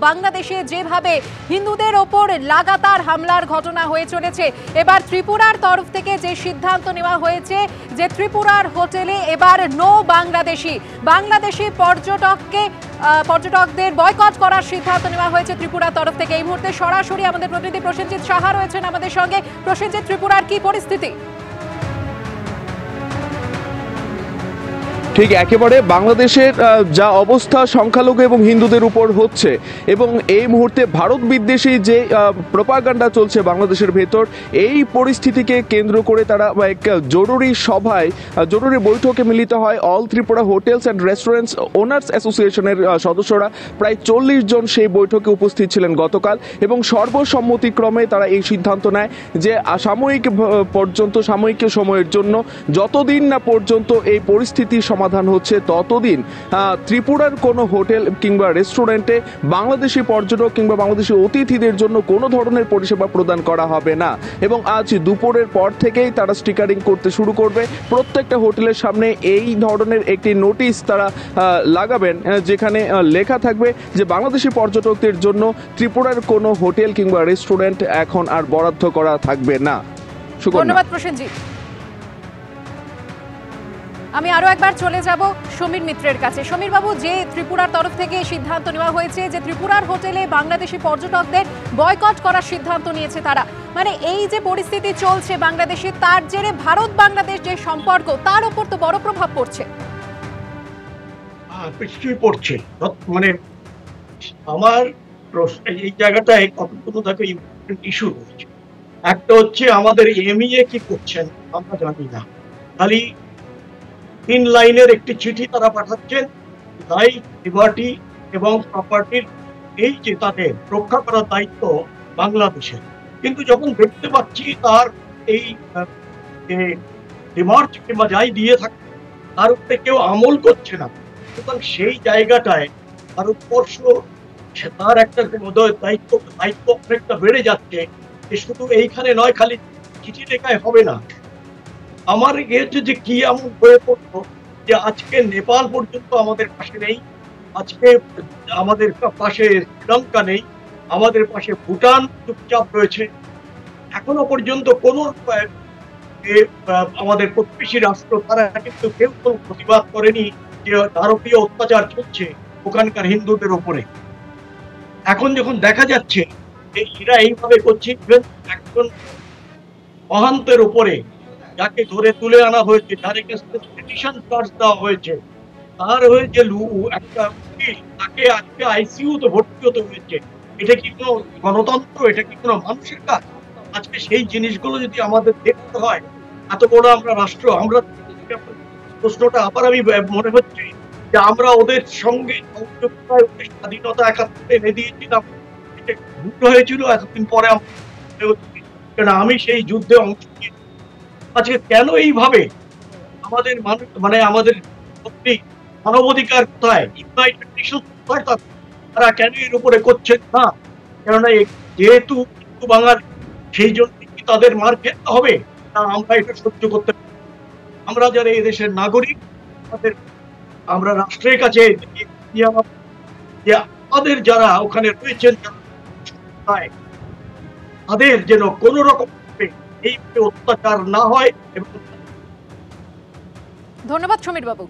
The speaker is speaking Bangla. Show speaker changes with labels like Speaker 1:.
Speaker 1: বাংলাদেশে যেভাবে হিন্দুদের ওপর লাগাতার হামলার ঘটনা হয়ে চলেছে, এবার ত্রিপুরার তরফ থেকে যে সিদ্ধান্ত নেওয়া হয়েছে যে ত্রিপুরার হোটেলে এবার নো বাংলাদেশি পর্যটকদের বয়কট করার সিদ্ধান্ত নেওয়া হয়েছে ত্রিপুরার তরফ থেকে। এই মুহূর্তে সরাসরি আমাদের প্রতিনিধি প্রসেনজিৎ সাহা রয়েছেন আমাদের সঙ্গে। প্রসেনজিৎ, ত্রিপুরার কি পরিস্থিতি?
Speaker 2: ঠিক একেবারে বাংলাদেশের যা অবস্থা সংখ্যালঘু এবং হিন্দুদের উপর হচ্ছে, এবং এই মুহূর্তে ভারত বিদ্বেষী যে প্রোপাগান্ডা চলছে বাংলাদেশের ভেতর, এই পরিস্থিতিকে কেন্দ্র করে তারা এক জরুরি বৈঠকে মিলিত হয় all Tripura hotels and restaurants owners অ্যাসোসিয়েশনের সদস্যরা। প্রায় 40 জন সেই বৈঠকে উপস্থিত ছিলেন গতকাল, এবং সর্বসম্মতিক্রমে তারা এই সিদ্ধান্ত নেয় যে সাময়িক সময়ের জন্য, যতদিন না পর্যন্ত এই পরিস্থিতি সমাধান হচ্ছে, ততদিন ত্রিপুরার কোনো হোটেল কিংবা রেস্টুরেন্টে বাংলাদেশি পর্যটক কিংবা বাংলাদেশি অতিথিদের জন্য কোনো ধরনের পরিষেবা প্রদান করা হবে না। এবং আজ দুপুরের পর থেকেই তারা স্টিকারিং করতে শুরু করবে। প্রত্যেকটা হোটেলের সামনে এই ধরনের একটি নোটিশ তারা লাগাবেন, যেখানে লেখা থাকবে যে বাংলাদেশি পর্যটকদের জন্য ত্রিপুরার কোনো হোটেল কিংবা রেস্টুরেন্ট এখন আর বরাদ্দ করা থাকবে না।
Speaker 1: ধন্যবাদ প্রসেনজিৎ। আমি আরো একবার চলে যাব সমীর মিত্রের কাছে। সমীর বাবু, যে ত্রিপুরার তরফ থেকে সিদ্ধান্ত নেওয়া হয়েছে যে ত্রিপুরার হোটেলে বাংলাদেশি পর্যটকদের বয়কট করার সিদ্ধান্ত নিয়েছে তারা, মানে এই যে পরিস্থিতি চলছে বাংলাদেশে, তার জেরে ভারত বাংলাদেশ যে সম্পর্ক, তার উপর তো বড় প্রভাব পড়ছে।
Speaker 3: নিশ্চয়ই পড়ছে। মানে আমার এই জায়গাটায় কতগুলো থাকে ইম্পর্টেন্ট ইস্যু রয়েছে। একটা হচ্ছে আমাদের এমইএ কি করছেন আমরা জানি না, খালি 3 লাইনের একটি চিঠি তারা পাঠাচ্ছেন, রাইট, লিবার্টি এবং প্রপার্টির এই যে তাদের রক্ষা করার দায়িত্ব বাংলাদেশের। কিন্তু যখন দেখতে পাচ্ছি তার এই রিমার্ক কিংবা যাই দিয়ে থাকে তার উপরে কেউ আমল করছে না, সুতরাং সেই জায়গাটায় ভারতবর্ষ তার একটা দায়িত্ব অনেকটা বেড়ে যাচ্ছে। শুধু এইখানে নয়, খালি চিঠি লেখায় হবে না। আমার হচ্ছে যে কি এমন হয়ে পড়তো যে আজকে নেপাল পর্যন্ত আমাদের পাশে নেই, আজকে আমাদের পাশে শ্রীলঙ্কা নেই, আমাদের পাশে ভুটান চুপচাপ রয়েছে। এখনো পর্যন্ত কোন আমাদের প্রতিবেশী রাষ্ট্র তারা কিন্তু কেউ কোনো প্রতিবাদ করেনি যে ভারতীয় অত্যাচার চলছে ওখানকার হিন্দুদের উপরে। এখন যখন দেখা যাচ্ছে যে এরা এইভাবে করছে, একজন মহান্তের উপরে যাকে ধরে তুলে আনা হয়েছে, যার পিটিশন চার্জ দেওয়া হয়েছে, তার হয়েছে একটা তাকে আজকে আইসিইউতে ভর্তি হতে হয়েছে। এটা কি কোনো গণতন্ত্র? এটা কি কোনো মানুষের কাজ? আজকে সেই জিনিসগুলো যদি আমাদের দেখতে হয়, এত বড় আমরা রাষ্ট্র, আমরা প্রশ্নটা আবার আমি মনে হচ্ছে যে আমরা ওদের সঙ্গে স্বাধীনতা 71 এনে দিয়েছিলাম, এটা ভুল হয়েছিল, এতদিন পরে আমি সেই যুদ্ধে অংশ নিয়ে আজকে কেন এইভাবে আমাদের মানুষ মানে আমাদের মানবাধিকার কোথায়, ইউনাইটেড নেশন কোথায়, তারা কেন এর উপরে করছেন না? কেননা যেহেতু হিন্দু বাঙাল, সেই জন্য কি তাদের মার খেতে হবে না? আমরা এটা সহ্য করতে পারি? আমরা যারা এই দেশের নাগরিক, আমরা রাষ্ট্রের কাছে যে আমাদের যারা ওখানে রয়েছেন তাদের যেন কোন রকম এই অত্যাচার না হয়।
Speaker 1: ধন্যবাদ সমীর বাবু।